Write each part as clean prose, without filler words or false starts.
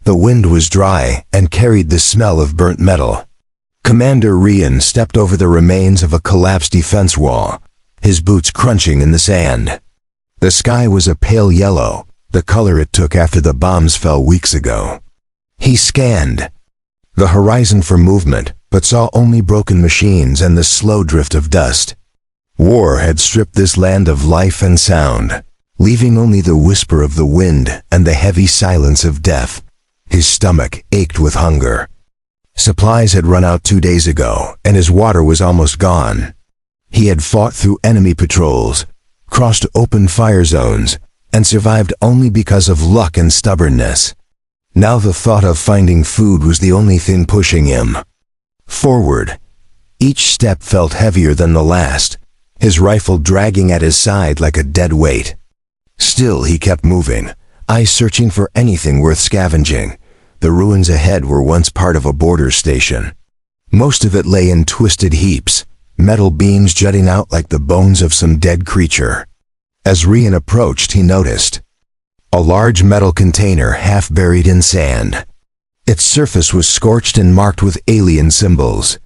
The wind was dry and carried the smell of burnt metal. Commander Rian stepped over the remains of a collapsed defense wall, his boots crunching in the sand. The sky was a pale yellow, the color it took after the bombs fell weeks ago. He scanned the horizon for movement, but saw only broken machines and the slow drift of dust. War had stripped this land of life and sound, leaving only the whisper of the wind and the heavy silence of death. His stomach ached with hunger. Supplies had run out 2 days ago, and his water was almost gone. He had fought through enemy patrols, crossed open fire zones, and survived only because of luck and stubbornness. Now the thought of finding food was the only thing pushing him forward. Each step felt heavier than the last, his rifle dragging at his side like a dead weight. Still he kept moving, eyes searching for anything worth scavenging. The ruins ahead were once part of a border station. Most of it lay in twisted heaps, metal beams jutting out like the bones of some dead creature. As Rian approached, he noticed a large metal container half buried in sand. Its surface was scorched and marked with alien symbols.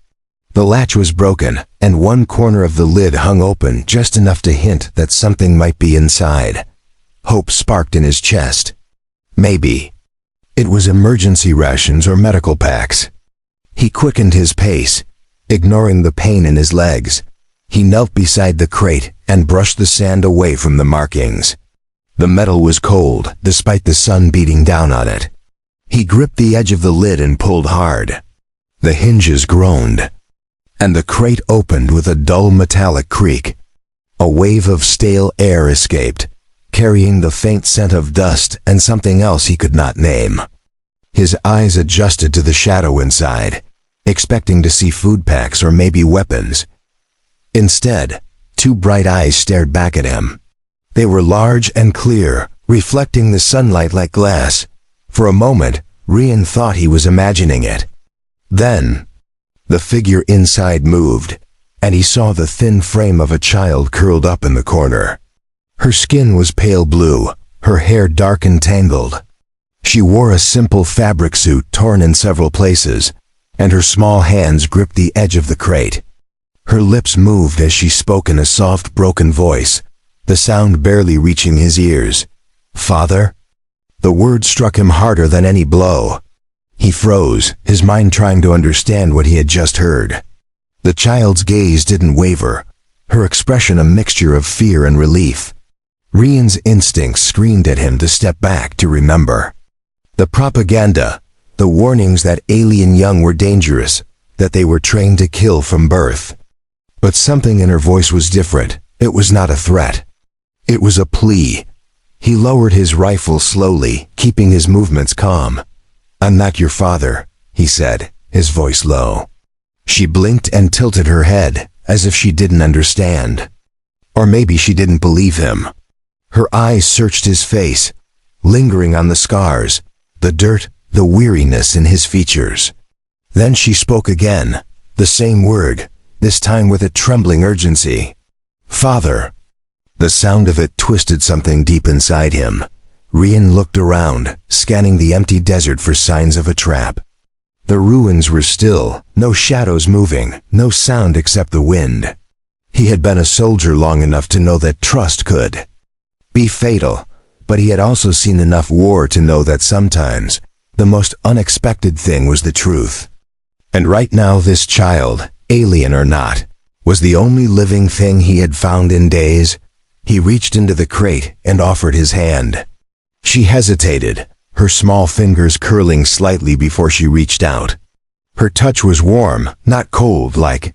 The latch was broken, and one corner of the lid hung open just enough to hint that something might be inside. Hope sparked in his chest. Maybe it was emergency rations or medical packs. He quickened his pace, ignoring the pain in his legs. He knelt beside the crate and brushed the sand away from the markings. The metal was cold, despite the sun beating down on it. He gripped the edge of the lid and pulled hard. The hinges groaned, and the crate opened with a dull metallic creak. A wave of stale air escaped, carrying the faint scent of dust and something else he could not name. His eyes adjusted to the shadow inside, expecting to see food packs or maybe weapons. Instead, 2 bright eyes stared back at him. They were large and clear, reflecting the sunlight like glass. For a moment, Rian thought he was imagining it. Then, the figure inside moved, and he saw the thin frame of a child curled up in the corner. Her skin was pale blue, her hair dark and tangled. She wore a simple fabric suit torn in several places, and her small hands gripped the edge of the crate. Her lips moved as she spoke in a soft, broken voice, the sound barely reaching his ears. "Father?" The word struck him harder than any blow. He froze, his mind trying to understand what he had just heard. The child's gaze didn't waver, her expression a mixture of fear and relief. Rian's instincts screamed at him to step back, to remember. The propaganda, the warnings that alien young were dangerous, that they were trained to kill from birth. But something in her voice was different. It was not a threat. It was a plea. He lowered his rifle slowly, keeping his movements calm. "I'm not your father," he said, his voice low. She blinked and tilted her head, as if she didn't understand. Or maybe she didn't believe him. Her eyes searched his face, lingering on the scars, the dirt, the weariness in his features. Then she spoke again, the same word, this time with a trembling urgency. "Father." The sound of it twisted something deep inside him. Rian looked around, scanning the empty desert for signs of a trap. The ruins were still, no shadows moving, no sound except the wind. He had been a soldier long enough to know that trust could be fatal, but he had also seen enough war to know that sometimes the most unexpected thing was the truth. And right now this child, alien or not, was the only living thing he had found in days. He reached into the crate and offered his hand. She hesitated, her small fingers curling slightly before she reached out. Her touch was warm, not cold like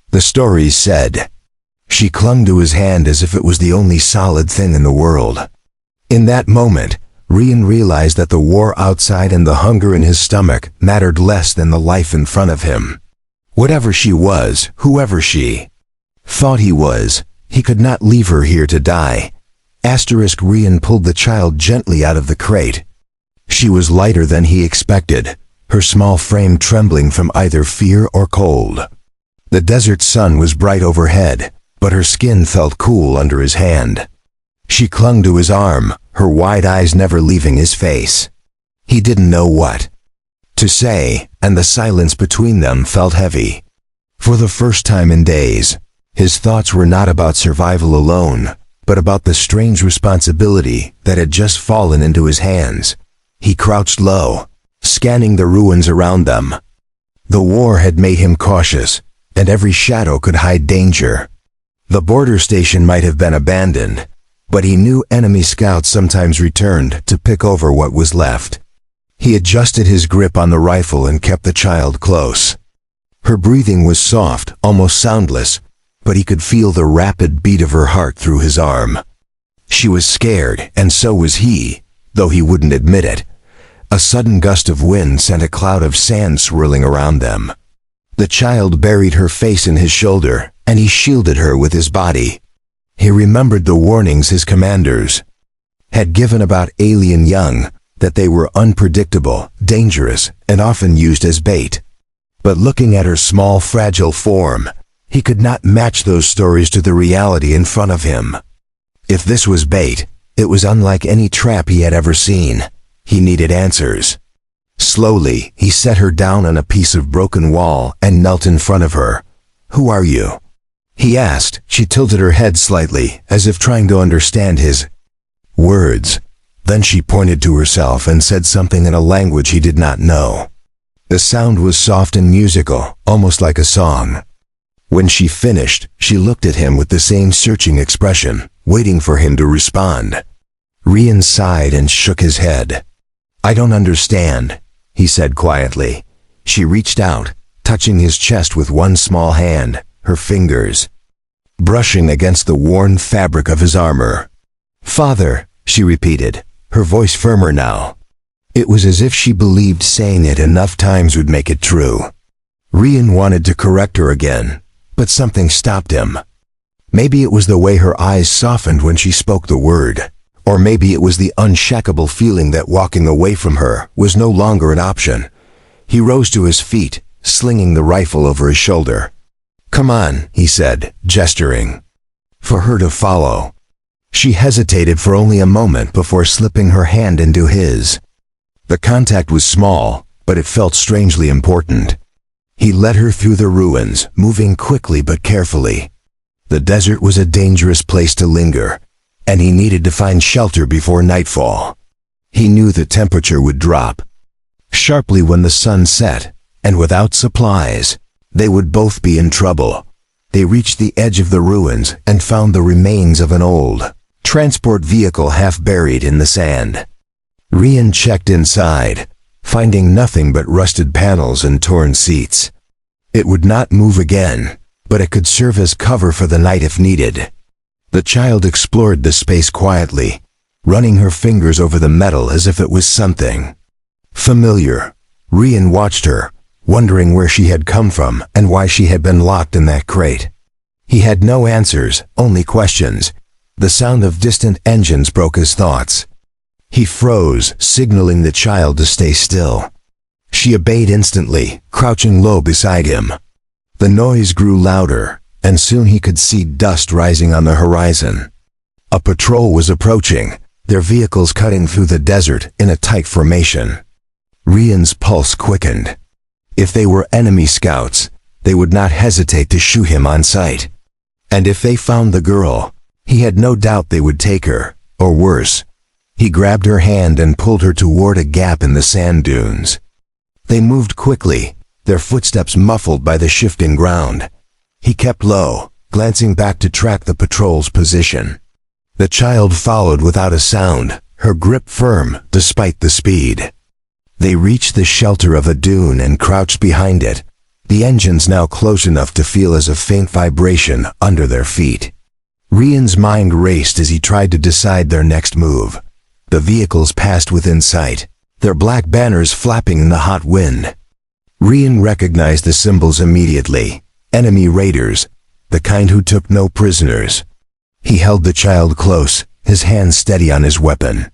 the stories said. She clung to his hand as if it was the only solid thing in the world. In that moment, Rian realized that the war outside and the hunger in his stomach mattered less than the life in front of him. Whatever she was, whoever she thought he was, he could not leave her here to die. Rian pulled the child gently out of the crate. She was lighter than he expected, her small frame trembling from either fear or cold. The desert sun was bright overhead, but her skin felt cool under his hand. She clung to his arm, her wide eyes never leaving his face. He didn't know what to say, and the silence between them felt heavy. For the first time in days, his thoughts were not about survival alone, but about the strange responsibility that had just fallen into his hands. He crouched low, scanning the ruins around them. The war had made him cautious, and every shadow could hide danger. The border station might have been abandoned, but he knew enemy scouts sometimes returned to pick over what was left. He adjusted his grip on the rifle and kept the child close. Her breathing was soft, almost soundless, but he could feel the rapid beat of her heart through his arm. She was scared, and so was he, though he wouldn't admit it. A sudden gust of wind sent a cloud of sand swirling around them. The child buried her face in his shoulder, and he shielded her with his body. He remembered the warnings his commanders had given about alien young, that they were unpredictable, dangerous, and often used as bait. But looking at her small, fragile form, he could not match those stories to the reality in front of him. If this was bait, it was unlike any trap he had ever seen. He needed answers. Slowly, he set her down on a piece of broken wall and knelt in front of her. "Who are you?" he asked. She tilted her head slightly, as if trying to understand his words. Then she pointed to herself and said something in a language he did not know. The sound was soft and musical, almost like a song. When she finished, she looked at him with the same searching expression, waiting for him to respond. Rian sighed and shook his head. "I don't understand," he said quietly. She reached out, touching his chest with one small hand, her fingers brushing against the worn fabric of his armor. "Father," she repeated, her voice firmer now. It was as if she believed saying it enough times would make it true. Rian wanted to correct her again, but something stopped him. Maybe it was the way her eyes softened when she spoke the word, or maybe it was the unshakable feeling that walking away from her was no longer an option. He rose to his feet, slinging the rifle over his shoulder. "Come on," he said, gesturing for her to follow. She hesitated for only a moment before slipping her hand into his. The contact was small, but it felt strangely important. He led her through the ruins, moving quickly but carefully. The desert was a dangerous place to linger, and he needed to find shelter before nightfall. He knew the temperature would drop sharply when the sun set, and without supplies, they would both be in trouble. They reached the edge of the ruins and found the remains of an old transport vehicle half buried in the sand. Rian checked inside, finding nothing but rusted panels and torn seats. It would not move again, but it could serve as cover for the night if needed. The child explored the space quietly, running her fingers over the metal as if it was something familiar. Rian watched her, wondering where she had come from and why she had been locked in that crate. He had no answers, only questions. The sound of distant engines broke his thoughts. He froze, signaling the child to stay still. She obeyed instantly, crouching low beside him. The noise grew louder, and soon he could see dust rising on the horizon. A patrol was approaching, their vehicles cutting through the desert in a tight formation. Rian's pulse quickened. If they were enemy scouts, they would not hesitate to shoot him on sight. And if they found the girl, he had no doubt they would take her, or worse. He grabbed her hand and pulled her toward a gap in the sand dunes. They moved quickly, their footsteps muffled by the shifting ground. He kept low, glancing back to track the patrol's position. The child followed without a sound, her grip firm despite the speed. They reached the shelter of a dune and crouched behind it, the engines now close enough to feel as a faint vibration under their feet. Rian's mind raced as he tried to decide their next move. The vehicles passed within sight, their black banners flapping in the hot wind. Rian recognized the symbols immediately. Enemy raiders, the kind who took no prisoners. He held the child close, his hand steady on his weapon.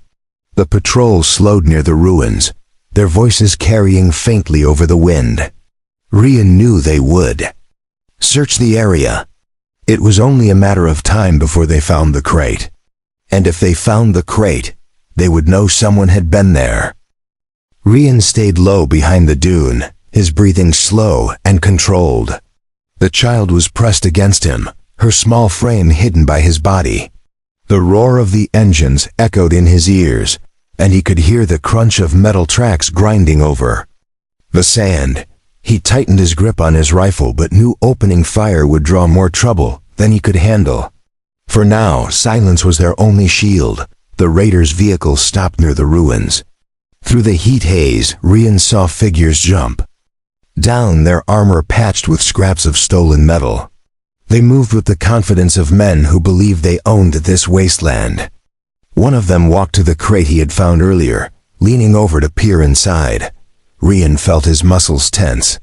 The patrol slowed near the ruins, their voices carrying faintly over the wind. Rian knew they would search the area. It was only a matter of time before they found the crate. And if they found the crate, they would know someone had been there. Rian stayed low behind the dune, his breathing slow and controlled. The child was pressed against him, her small frame hidden by his body. The roar of the engines echoed in his ears, and he could hear the crunch of metal tracks grinding over the sand. He tightened his grip on his rifle but knew opening fire would draw more trouble than he could handle. For now, silence was their only shield. The raiders' vehicle stopped near the ruins. Through the heat haze, Rian saw figures jump down, their armor patched with scraps of stolen metal. They moved with the confidence of men who believed they owned this wasteland. One of them walked to the crate he had found earlier, leaning over to peer inside. Rian felt his muscles tense.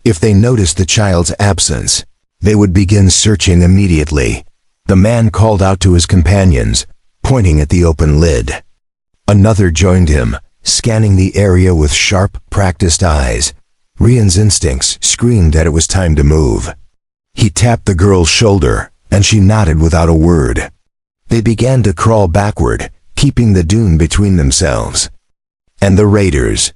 If they noticed the child's absence, they would begin searching immediately. The man called out to his companions, pointing at the open lid. Another joined him, scanning the area with sharp, practiced eyes. Rian's instincts screamed that it was time to move. He tapped the girl's shoulder, and she nodded without a word. They began to crawl backward, keeping the dune between themselves and the raiders.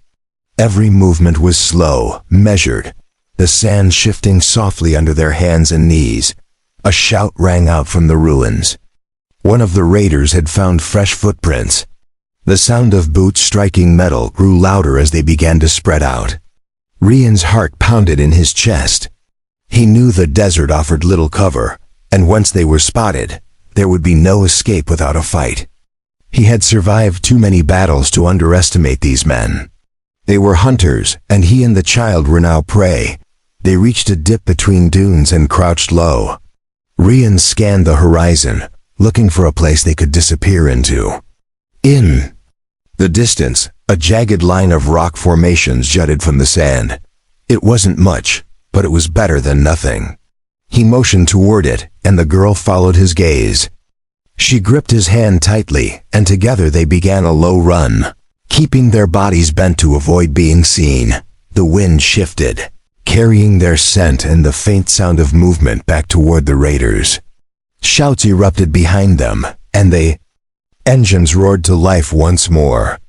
Every movement was slow, measured, the sand shifting softly under their hands and knees. A shout rang out from the ruins. One of the raiders had found fresh footprints. The sound of boots striking metal grew louder as they began to spread out. Rian's heart pounded in his chest. He knew the desert offered little cover, and once they were spotted, there would be no escape without a fight. He had survived too many battles to underestimate these men. They were hunters, and he and the child were now prey. They reached a dip between dunes and crouched low. Rian scanned the horizon, looking for a place they could disappear into. In the distance, a jagged line of rock formations jutted from the sand. It wasn't much, but it was better than nothing. He motioned toward it, and the girl followed his gaze. She gripped his hand tightly, and together they began a low run, keeping their bodies bent to avoid being seen. The wind shifted, carrying their scent and the faint sound of movement back toward the raiders. Shouts erupted behind them, and the engines roared to life once more.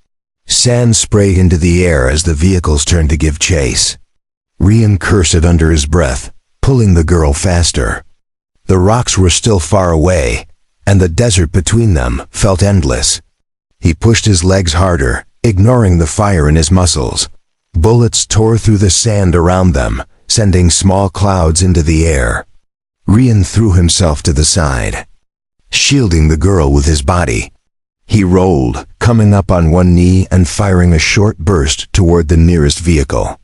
Sand sprayed into the air as the vehicles turned to give chase. Rian cursed under his breath, pulling the girl faster. The rocks were still far away, and the desert between them felt endless. He pushed his legs harder, ignoring the fire in his muscles. Bullets tore through the sand around them, sending small clouds into the air. Rian threw himself to the side, shielding the girl with his body. He rolled, coming up on one knee and firing a short burst toward the nearest vehicle.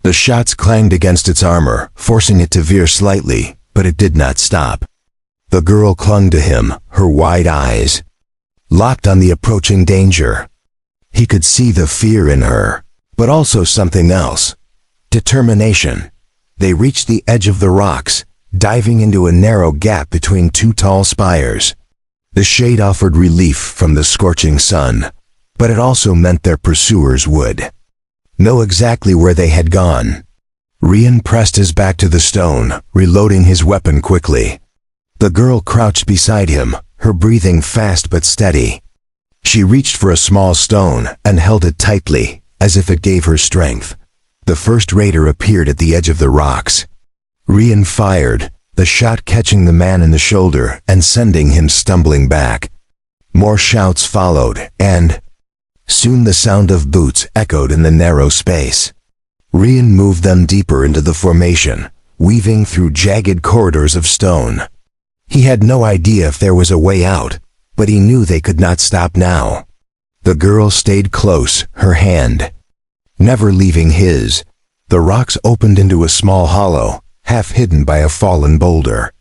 The shots clanged against its armor, forcing it to veer slightly, but it did not stop. The girl clung to him, her wide eyes locked on the approaching danger. He could see the fear in her, but also something else. Determination. They reached the edge of the rocks, diving into a narrow gap between two tall spires. The shade offered relief from the scorching sun, but it also meant their pursuers would know exactly where they had gone. Rian pressed his back to the stone, reloading his weapon quickly. The girl crouched beside him, her breathing fast but steady. She reached for a small stone and held it tightly, as if it gave her strength. The first raider appeared at the edge of the rocks. Rian fired, the shot catching the man in the shoulder and sending him stumbling back. More shouts followed, and soon the sound of boots echoed in the narrow space. Rian moved them deeper into the formation, weaving through jagged corridors of stone. He had no idea if there was a way out, but he knew they could not stop now. The girl stayed close, her hand never leaving his. The rocks opened into a small hollow, half hidden by a fallen boulder.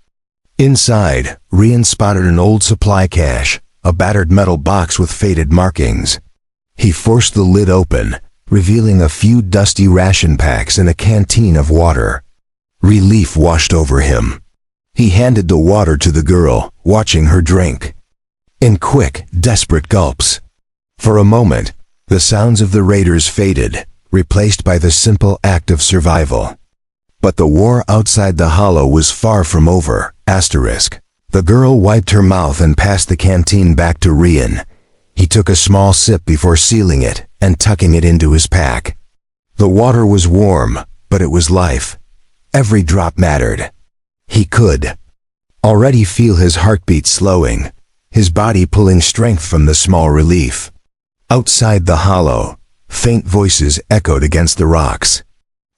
Inside, Rian spotted an old supply cache, a battered metal box with faded markings. He forced the lid open, revealing a few dusty ration packs and a canteen of water. Relief washed over him. He handed the water to the girl, watching her drink in quick, desperate gulps. For a moment, the sounds of the raiders faded, replaced by the simple act of survival. But the war outside the hollow was far from over. The girl wiped her mouth and passed the canteen back to Rian. He took a small sip before sealing it and tucking it into his pack. The water was warm, but it was life. Every drop mattered. He could already feel his heartbeat slowing, his body pulling strength from the small relief. Outside the hollow, faint voices echoed against the rocks.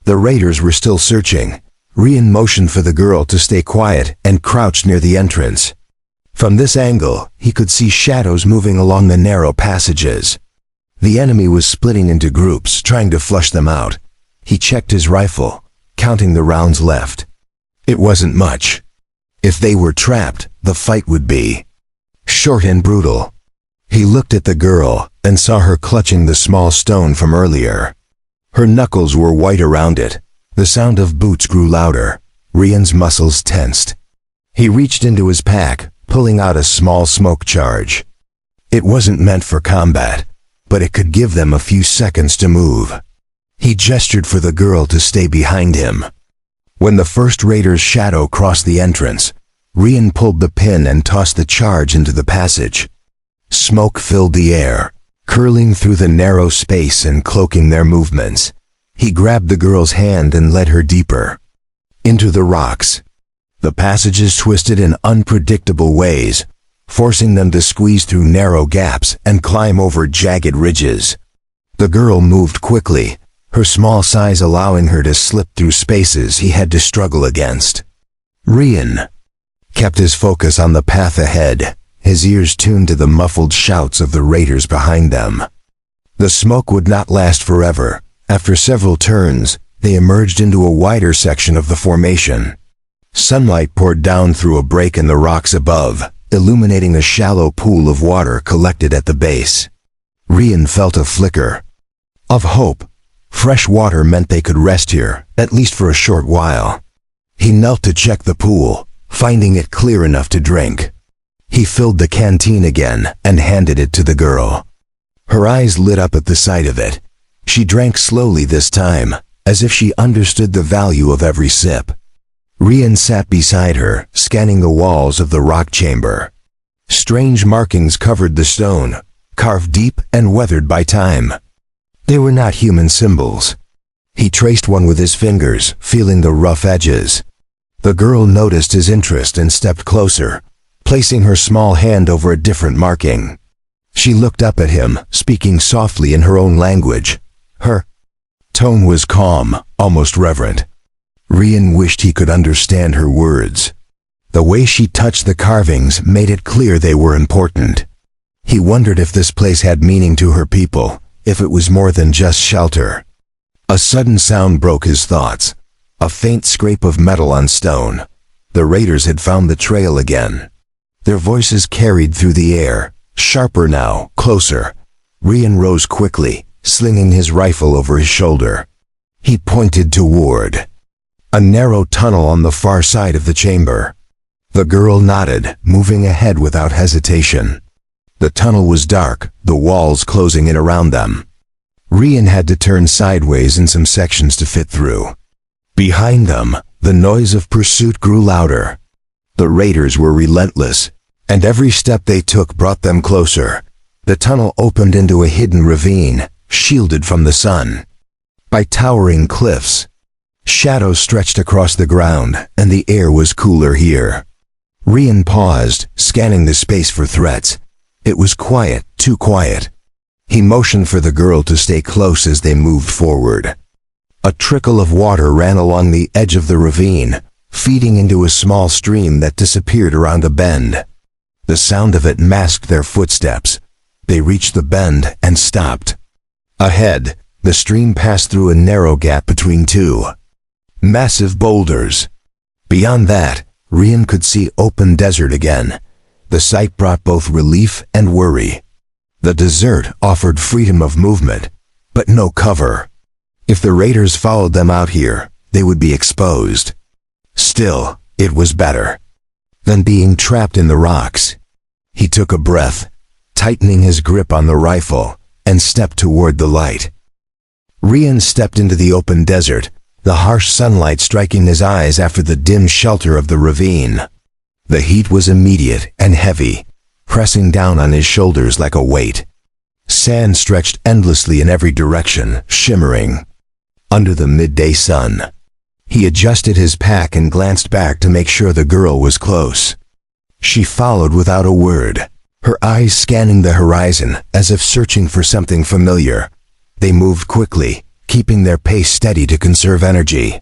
The raiders were still searching. Rian motioned for the girl to stay quiet and crouched near the entrance. From this angle, he could see shadows moving along the narrow passages. The enemy was splitting into groups, trying to flush them out. He checked his rifle, counting the rounds left. It wasn't much. If they were trapped, the fight would be short and brutal. He looked at the girl and saw her clutching the small stone from earlier. Her knuckles were white around it. The sound of boots grew louder. Rian's muscles tensed. He reached into his pack, pulling out a small smoke charge. It wasn't meant for combat, but it could give them a few seconds to move. He gestured for the girl to stay behind him. When the first raider's shadow crossed the entrance, Rian pulled the pin and tossed the charge into the passage. Smoke filled the air, curling through the narrow space and cloaking their movements. He grabbed the girl's hand and led her deeper into the rocks. The passages twisted in unpredictable ways, forcing them to squeeze through narrow gaps and climb over jagged ridges. The girl moved quickly, her small size allowing her to slip through spaces he had to struggle against. Rian kept his focus on the path ahead, his ears tuned to the muffled shouts of the raiders behind them. The smoke would not last forever. After several turns, they emerged into a wider section of the formation. Sunlight poured down through a break in the rocks above, illuminating a shallow pool of water collected at the base. Rian felt a flicker of hope. Fresh water meant they could rest here, at least for a short while. He knelt to check the pool, finding it clear enough to drink. He filled the canteen again and handed it to the girl. Her eyes lit up at the sight of it. She drank slowly this time, as if she understood the value of every sip. Rian sat beside her, scanning the walls of the rock chamber. Strange markings covered the stone, carved deep and weathered by time. They were not human symbols. He traced one with his fingers, feeling the rough edges. The girl noticed his interest and stepped closer, placing her small hand over a different marking. She looked up at him, speaking softly in her own language. Her tone was calm, almost reverent. Rian wished he could understand her words. The way she touched the carvings made it clear they were important. He wondered if this place had meaning to her people, if it was more than just shelter. A sudden sound broke his thoughts. A faint scrape of metal on stone. The raiders had found the trail again. Their voices carried through the air, sharper now, closer. Rian rose quickly, slinging his rifle over his shoulder. He pointed toward a narrow tunnel on the far side of the chamber. The girl nodded, moving ahead without hesitation. The tunnel was dark, the walls closing in around them. Rian had to turn sideways in some sections to fit through. Behind them, the noise of pursuit grew louder. The raiders were relentless, and every step they took brought them closer. The tunnel opened into a hidden ravine, shielded from the sun by towering cliffs. Shadows stretched across the ground, and the air was cooler here. Rian paused, scanning the space for threats. It was quiet, too quiet. He motioned for the girl to stay close as they moved forward. A trickle of water ran along the edge of the ravine, feeding into a small stream that disappeared around a bend. The sound of it masked their footsteps. They reached the bend and stopped. Ahead, the stream passed through a narrow gap between two massive boulders. Beyond that, Rian could see open desert again. The sight brought both relief and worry. The desert offered freedom of movement, but no cover. If the raiders followed them out here, they would be exposed. Still, it was better than being trapped in the rocks. He took a breath, tightening his grip on the rifle, and stepped toward the light. Rian stepped into the open desert, the harsh sunlight striking his eyes after the dim shelter of the ravine. The heat was immediate and heavy, pressing down on his shoulders like a weight. Sand stretched endlessly in every direction, shimmering under the midday sun. He adjusted his pack and glanced back to make sure the girl was close. She followed without a word, her eyes scanning the horizon as if searching for something familiar. They moved quickly, keeping their pace steady to conserve energy.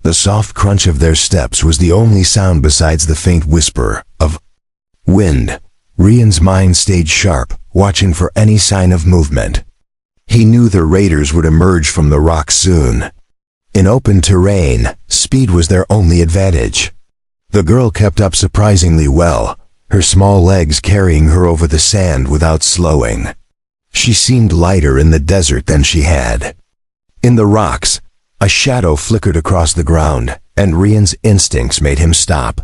The soft crunch of their steps was the only sound besides the faint whisper of wind. Rian's mind stayed sharp, watching for any sign of movement. He knew the raiders would emerge from the rocks soon. In open terrain, speed was their only advantage. The girl kept up surprisingly well, her small legs carrying her over the sand without slowing. She seemed lighter in the desert than she had. In the rocks, a shadow flickered across the ground, and Rian's instincts made him stop.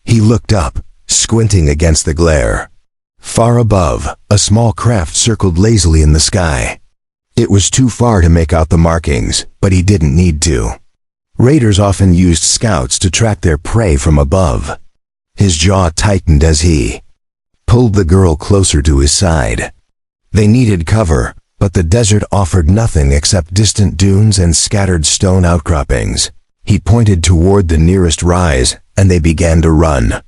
He looked up, squinting against the glare. Far above, a small craft circled lazily in the sky. It was too far to make out the markings, but he didn't need to. Raiders often used scouts to track their prey from above. His jaw tightened as he pulled the girl closer to his side. They needed cover, but the desert offered nothing except distant dunes and scattered stone outcroppings. He pointed toward the nearest rise, and they began to run.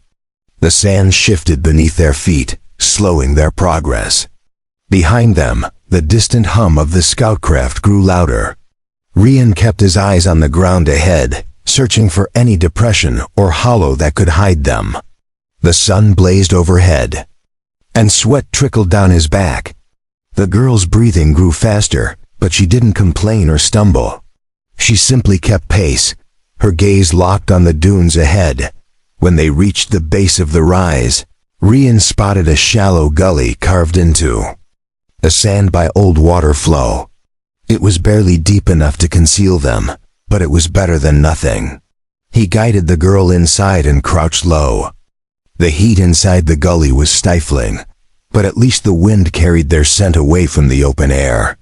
The sand shifted beneath their feet, slowing their progress. Behind them, the distant hum of the scout craft grew louder. Rian kept his eyes on the ground ahead, searching for any depression or hollow that could hide them. The sun blazed overhead, and sweat trickled down his back. The girl's breathing grew faster, but she didn't complain or stumble. She simply kept pace, her gaze locked on the dunes ahead. When they reached the base of the rise, Rian spotted a shallow gully carved into the sand by old water flow. It was barely deep enough to conceal them, but it was better than nothing. He guided the girl inside and crouched low. The heat inside the gully was stifling, but at least the wind carried their scent away from the open air.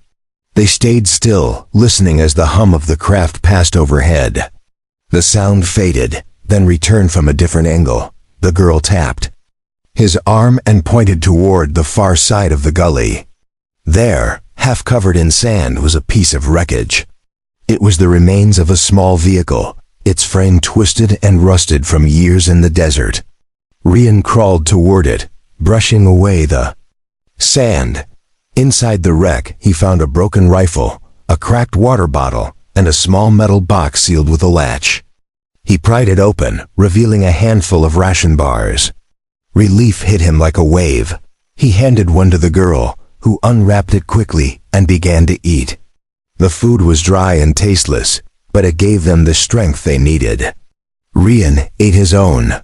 They stayed still, listening as the hum of the craft passed overhead. The sound faded, then returned from a different angle. The girl tapped his arm and pointed toward the far side of the gully. There, half covered in sand, was a piece of wreckage. It was the remains of a small vehicle, its frame twisted and rusted from years in the desert. Rian crawled toward it, brushing away the sand. Inside the wreck, he found a broken rifle, a cracked water bottle, and a small metal box sealed with a latch. He pried it open, revealing a handful of ration bars. Relief hit him like a wave. He handed one to the girl, who unwrapped it quickly and began to eat. The food was dry and tasteless, but it gave them the strength they needed. Rian ate his own,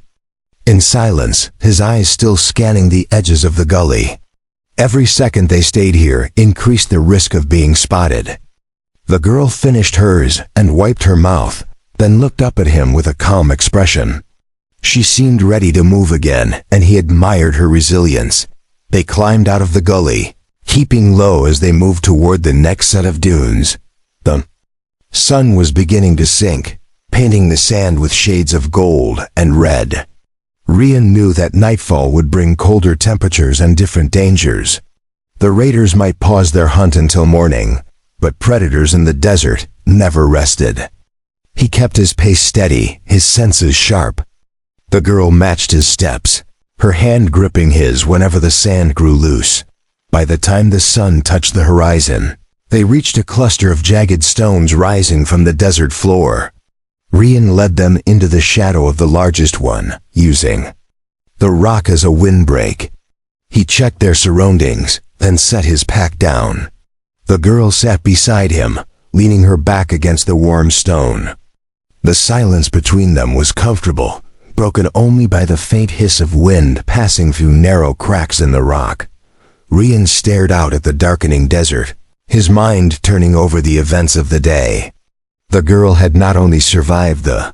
in silence, his eyes still scanning the edges of the gully. Every second they stayed here increased the risk of being spotted. The girl finished hers and wiped her mouth, then looked up at him with a calm expression. She seemed ready to move again, and he admired her resilience. They climbed out of the gully, keeping low as they moved toward the next set of dunes. The sun was beginning to sink, painting the sand with shades of gold and red. Rian knew that nightfall would bring colder temperatures and different dangers. The raiders might pause their hunt until morning, but predators in the desert never rested. He kept his pace steady, his senses sharp. The girl matched his steps, her hand gripping his whenever the sand grew loose. By the time the sun touched the horizon, they reached a cluster of jagged stones rising from the desert floor. Rian led them into the shadow of the largest one, using the rock as a windbreak. He checked their surroundings, then set his pack down. The girl sat beside him, leaning her back against the warm stone. The silence between them was comfortable, broken only by the faint hiss of wind passing through narrow cracks in the rock. Rian stared out at the darkening desert, his mind turning over the events of the day. The girl had not only survived the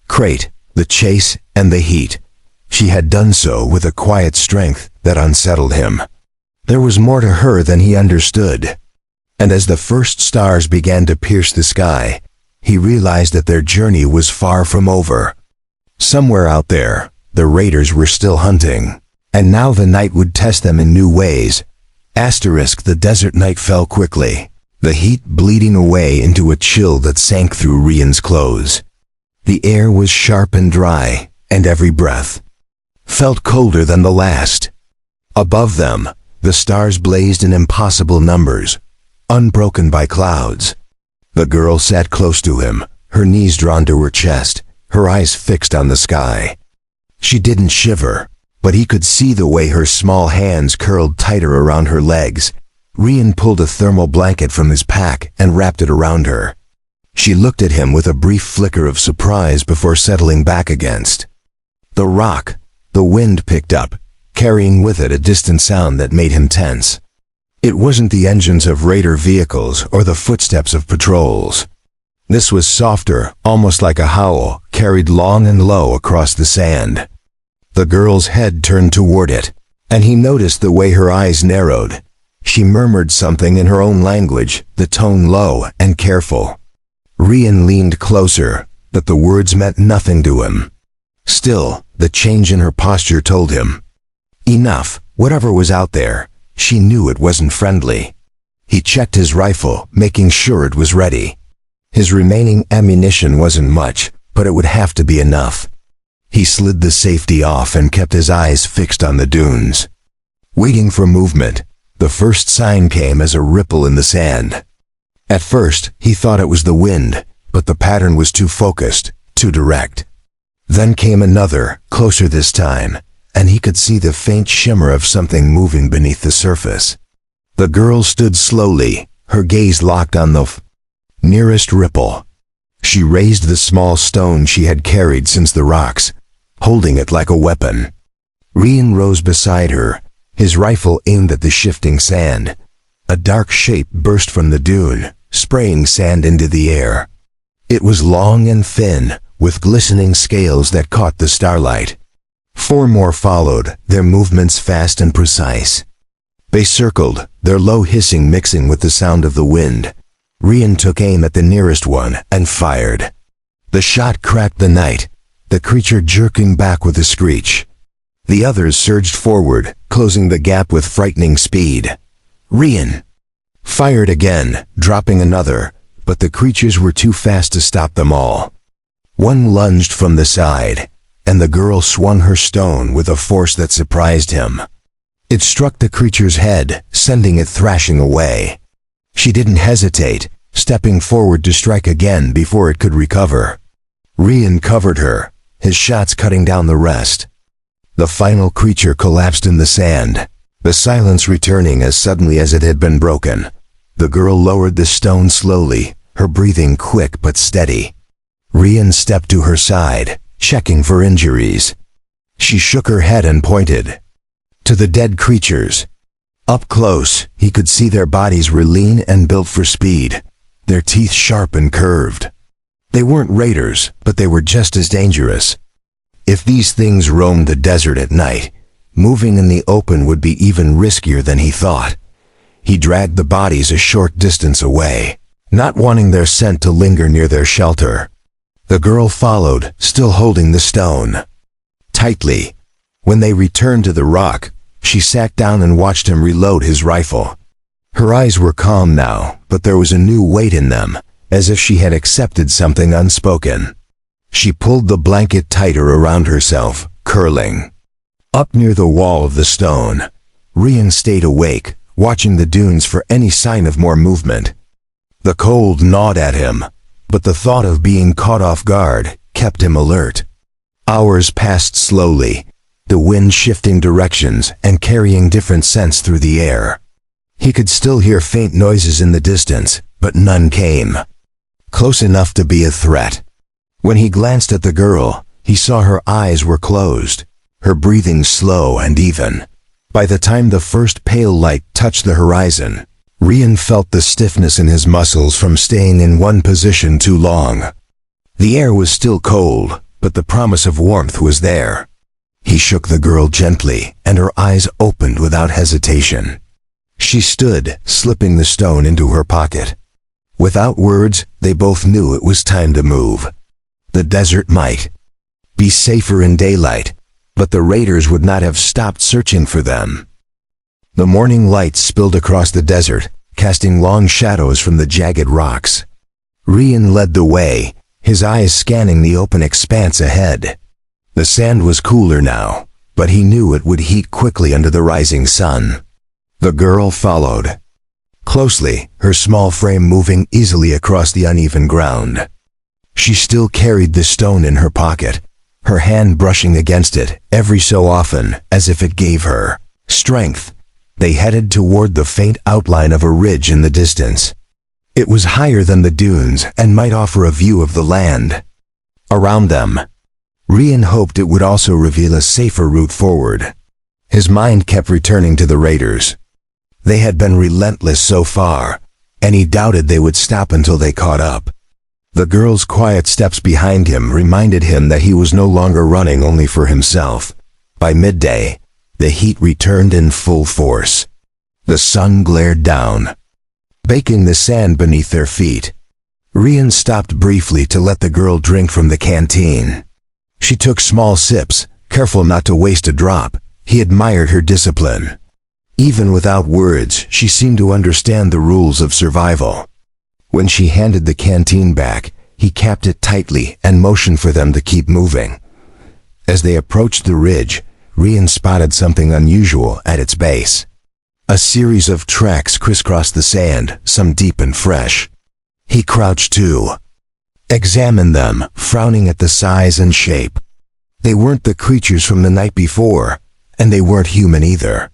crate, the chase, and the heat. She had done so with a quiet strength that unsettled him. There was more to her than he understood. And as the first stars began to pierce the sky, he realized that their journey was far from over. Somewhere out there, the raiders were still hunting, And now the night would test them in new ways. The desert night fell quickly, the heat bleeding away into a chill that sank through Rian's clothes. The air was sharp and dry, and every breath felt colder than the last. Above them, the stars blazed in impossible numbers, unbroken by clouds. The girl sat close to him, her knees drawn to her chest, her eyes fixed on the sky. She didn't shiver, but he could see the way her small hands curled tighter around her legs. Rian pulled a thermal blanket from his pack and wrapped it around her. She looked at him with a brief flicker of surprise before settling back against the rock. The wind picked up, carrying with it a distant sound that made him tense. It wasn't the engines of raider vehicles or the footsteps of patrols. This was softer, almost like a howl, carried long and low across the sand. The girl's head turned toward it, and he noticed the way her eyes narrowed. She murmured something in her own language, the tone low and careful. Rian leaned closer, but the words meant nothing to him. Still, the change in her posture told him enough. Whatever was out there, she knew it wasn't friendly. He checked his rifle, making sure it was ready. His remaining ammunition wasn't much, but it would have to be enough. He slid the safety off and kept his eyes fixed on the dunes. Waiting for movement, the first sign came as a ripple in the sand. At first, he thought it was the wind, but the pattern was too focused, too direct. Then came another, closer this time, and he could see the faint shimmer of something moving beneath the surface. The girl stood slowly, her gaze locked on the nearest ripple. She raised the small stone she had carried since the rocks, holding it like a weapon. Rian rose beside her, his rifle aimed at the shifting sand. A dark shape burst from the dune, spraying sand into the air. It was long and thin, with glistening scales that caught the starlight. 4 more followed, their movements fast and precise. They circled, their low hissing mixing with the sound of the wind. Rian took aim at the nearest one and fired. The shot cracked the night, the creature jerking back with a screech. The others surged forward, closing the gap with frightening speed. Rian fired again, dropping another, but the creatures were too fast to stop them all. One lunged from the side, and the girl swung her stone with a force that surprised him. It struck the creature's head, sending it thrashing away. She didn't hesitate, stepping forward to strike again before it could recover. Rian covered her, his shots cutting down the rest. The final creature collapsed in the sand, the silence returning as suddenly as it had been broken. The girl lowered the stone slowly, her breathing quick but steady. Rian stepped to her side, checking for injuries. She shook her head and pointed to the dead creatures. Up close, he could see their bodies were lean and built for speed, their teeth sharp and curved. They weren't raiders, but they were just as dangerous. If these things roamed the desert at night, moving in the open would be even riskier than he thought. He dragged the bodies a short distance away, not wanting their scent to linger near their shelter. The girl followed, still holding the stone tightly. When they returned to the rock, she sat down and watched him reload his rifle. Her eyes were calm now, but there was a new weight in them, as if she had accepted something unspoken. She pulled the blanket tighter around herself, curling. Up near the wall of the stone, Rian stayed awake, watching the dunes for any sign of more movement. The cold gnawed at him, but the thought of being caught off guard kept him alert. Hours passed slowly, the wind shifting directions and carrying different scents through the air. He could still hear faint noises in the distance, but none came close enough to be a threat. When he glanced at the girl, he saw her eyes were closed, her breathing slow and even. By the time the first pale light touched the horizon, Rian felt the stiffness in his muscles from staying in one position too long. The air was still cold, but the promise of warmth was there. He shook the girl gently, and her eyes opened without hesitation. She stood, slipping the stone into her pocket. Without words, they both knew it was time to move. The desert might be safer in daylight, but the raiders would not have stopped searching for them. The morning light spilled across the desert, casting long shadows from the jagged rocks. Rian led the way, his eyes scanning the open expanse ahead. The sand was cooler now, but he knew it would heat quickly under the rising sun. The girl followed closely, her small frame moving easily across the uneven ground. She still carried the stone in her pocket, her hand brushing against it every so often as if it gave her strength. They headed toward the faint outline of a ridge in the distance. It was higher than the dunes and might offer a view of the land around them. Rian hoped it would also reveal a safer route forward. His mind kept returning to the raiders. They had been relentless so far, and he doubted they would stop until they caught up. The girl's quiet steps behind him reminded him that he was no longer running only for himself. By midday, the heat returned in full force. The sun glared down, baking the sand beneath their feet. Rian stopped briefly to let the girl drink from the canteen. She took small sips, careful not to waste a drop. He admired her discipline. Even without words, she seemed to understand the rules of survival. When she handed the canteen back, he capped it tightly and motioned for them to keep moving. As they approached the ridge, Rian spotted something unusual at its base. A series of tracks crisscrossed the sand, some deep and fresh. He crouched to examine them, frowning at the size and shape. They weren't the creatures from the night before, and they weren't human either.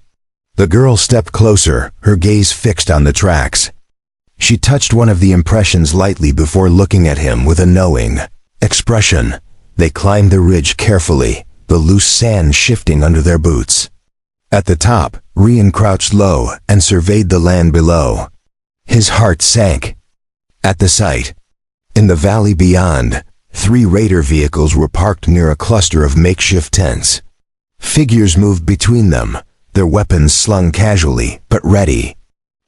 The girl stepped closer, her gaze fixed on the tracks. She touched one of the impressions lightly before looking at him with a knowing expression. They climbed the ridge carefully, the loose sand shifting under their boots. At the top, Rian crouched low and surveyed the land below. His heart sank at the sight. In the valley beyond, 3 raider vehicles were parked near a cluster of makeshift tents. Figures moved between them, their weapons slung casually but ready.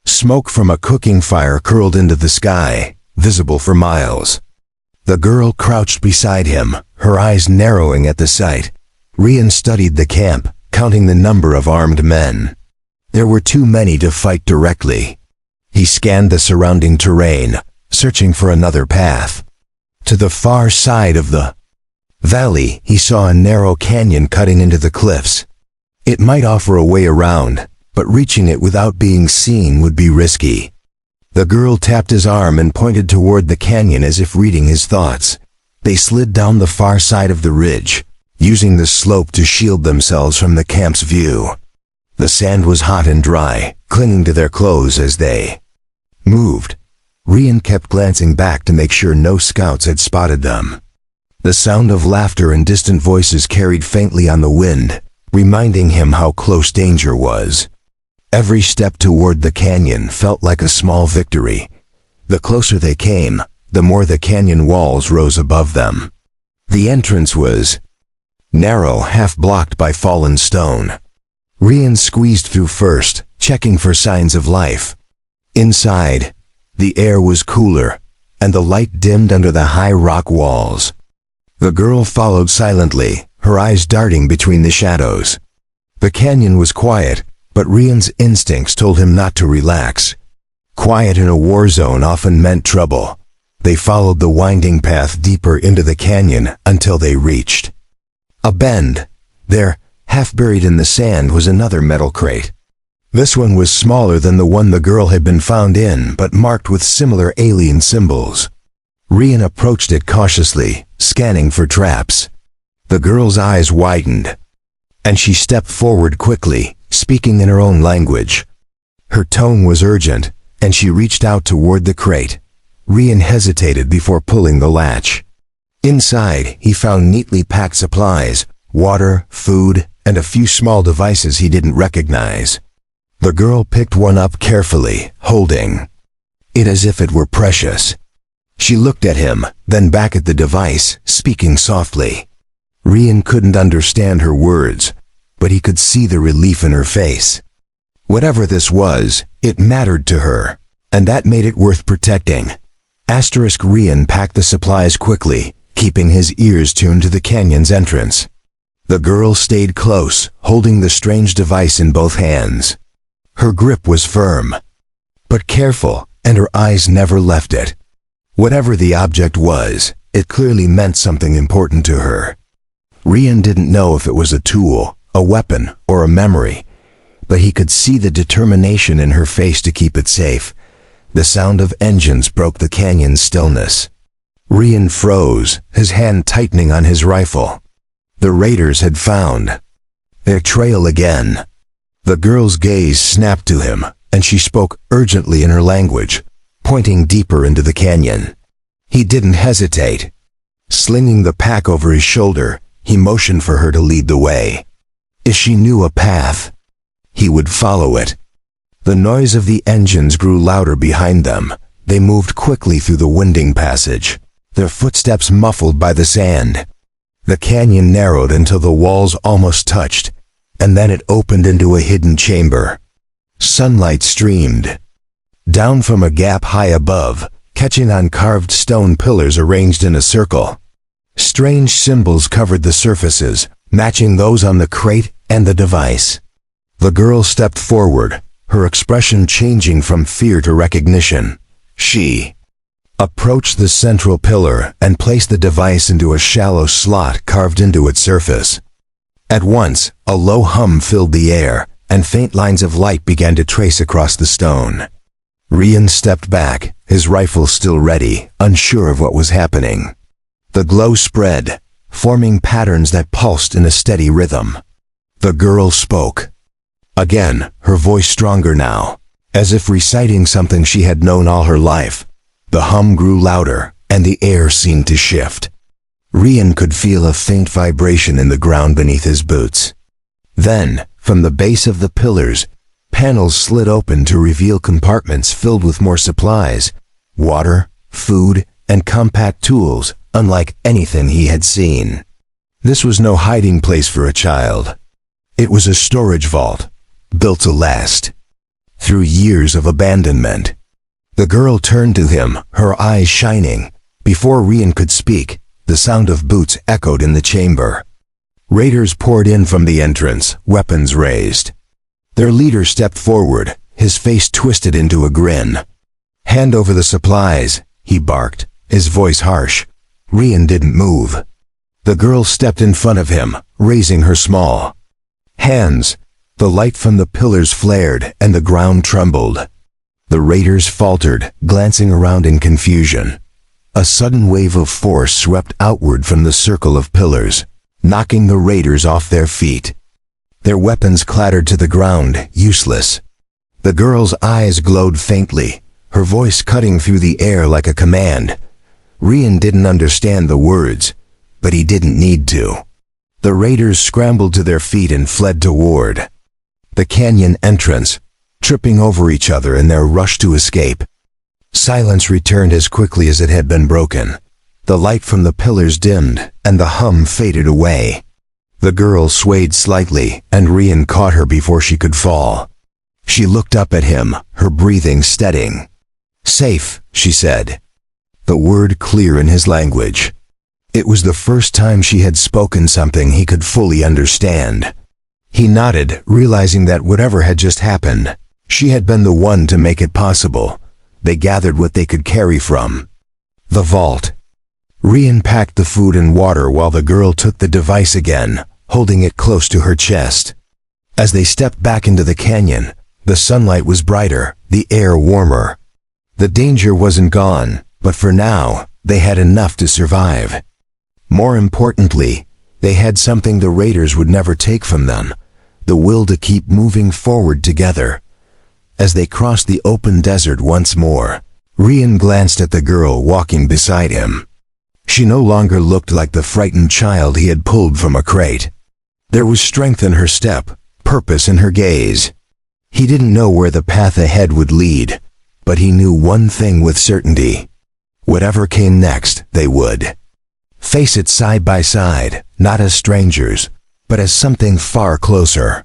Smoke from a cooking fire curled into the sky, visible for miles. The girl crouched beside him, her eyes narrowing at the sight. Rian studied the camp, counting the number of armed men. There were too many to fight directly. He scanned the surrounding terrain, searching for another path. To the far side of the valley, he saw a narrow canyon cutting into the cliffs. It might offer a way around, but reaching it without being seen would be risky. The girl tapped his arm and pointed toward the canyon as if reading his thoughts. They slid down the far side of the ridge, using the slope to shield themselves from the camp's view. The sand was hot and dry, clinging to their clothes as they moved. Rian kept glancing back to make sure no scouts had spotted them. The sound of laughter and distant voices carried faintly on the wind, reminding him how close danger was. Every step toward the canyon felt like a small victory. The closer they came, the more the canyon walls rose above them. The entrance was narrow, half blocked by fallen stone. Rian squeezed through first, checking for signs of life. Inside, the air was cooler, and the light dimmed under the high rock walls. The girl followed silently, her eyes darting between the shadows. The canyon was quiet, but Rian's instincts told him not to relax. Quiet in a war zone often meant trouble. They followed the winding path deeper into the canyon until they reached a bend. There, half buried in the sand, was another metal crate. This one was smaller than the one the girl had been found in, but marked with similar alien symbols. Rian approached it cautiously, scanning for traps. The girl's eyes widened, and she stepped forward quickly, speaking in her own language. Her tone was urgent, and she reached out toward the crate. Rian hesitated before pulling the latch. Inside, he found neatly packed supplies, water, food, and a few small devices he didn't recognize. The girl picked one up carefully, holding it as if it were precious. She looked at him, then back at the device, speaking softly. Rian couldn't understand her words, but he could see the relief in her face. Whatever this was, it mattered to her, and that made it worth protecting. Rian packed the supplies quickly, keeping his ears tuned to the canyon's entrance. The girl stayed close, holding the strange device in both hands. Her grip was firm, but careful, and her eyes never left it. Whatever the object was, it clearly meant something important to her. Rian didn't know if it was a tool, a weapon, or a memory, but he could see the determination in her face to keep it safe. The sound of engines broke the canyon's stillness. Rian froze, his hand tightening on his rifle. The raiders had found their trail again. The girl's gaze snapped to him, and she spoke urgently in her language, pointing deeper into the canyon. He didn't hesitate. Slinging the pack over his shoulder, he motioned for her to lead the way. If she knew a path, he would follow it. The noise of the engines grew louder behind them. They moved quickly through the winding passage, their footsteps muffled by the sand. The canyon narrowed until the walls almost touched, and then it opened into a hidden chamber. Sunlight streamed down from a gap high above, catching on carved stone pillars arranged in a circle. Strange symbols covered the surfaces, matching those on the crate and the device. The girl stepped forward, her expression changing from fear to recognition. She approached the central pillar and placed the device into a shallow slot carved into its surface. At once, a low hum filled the air, and faint lines of light began to trace across the stone. Rian stepped back, his rifle still ready, unsure of what was happening. The glow spread, forming patterns that pulsed in a steady rhythm. The girl spoke. Again, her voice stronger now, as if reciting something she had known all her life. The hum grew louder, and the air seemed to shift. Rian could feel a faint vibration in the ground beneath his boots. Then, from the base of the pillars, panels slid open to reveal compartments filled with more supplies, water, food, and compact tools, unlike anything he had seen. This was no hiding place for a child. It was a storage vault, built to last. Through years of abandonment. The girl turned to him, her eyes shining. Before Rian could speak, the sound of boots echoed in the chamber. Raiders poured in from the entrance, weapons raised. Their leader stepped forward, his face twisted into a grin. "Hand over the supplies," he barked, his voice harsh. Rian didn't move. The girl stepped in front of him, raising her small hands. The light from the pillars flared, and the ground trembled. The raiders faltered, glancing around in confusion. A sudden wave of force swept outward from the circle of pillars, knocking the raiders off their feet. Their weapons clattered to the ground, useless. The girl's eyes glowed faintly, her voice cutting through the air like a command. Rian didn't understand the words, but he didn't need to. The raiders scrambled to their feet and fled toward the canyon entrance, tripping over each other in their rush to escape. Silence returned as quickly as it had been broken. The light from the pillars dimmed, and the hum faded away. The girl swayed slightly, and Rian caught her before she could fall. She looked up at him, her breathing steadying. "Safe," she said, the word clear in his language. It was the first time she had spoken something he could fully understand. He nodded, realizing that whatever had just happened, she had been the one to make it possible. They gathered what they could carry from the vault. Rian packed the food and water while the girl took the device again, holding it close to her chest. As they stepped back into the canyon, the sunlight was brighter, the air warmer. The danger wasn't gone, but for now, they had enough to survive. More importantly, they had something the raiders would never take from them, the will to keep moving forward together. As they crossed the open desert once more, Rian glanced at the girl walking beside him. She no longer looked like the frightened child he had pulled from a crate. There was strength in her step, purpose in her gaze. He didn't know where the path ahead would lead, but he knew one thing with certainty. Whatever came next, they would face it side by side, not as strangers, but as something far closer.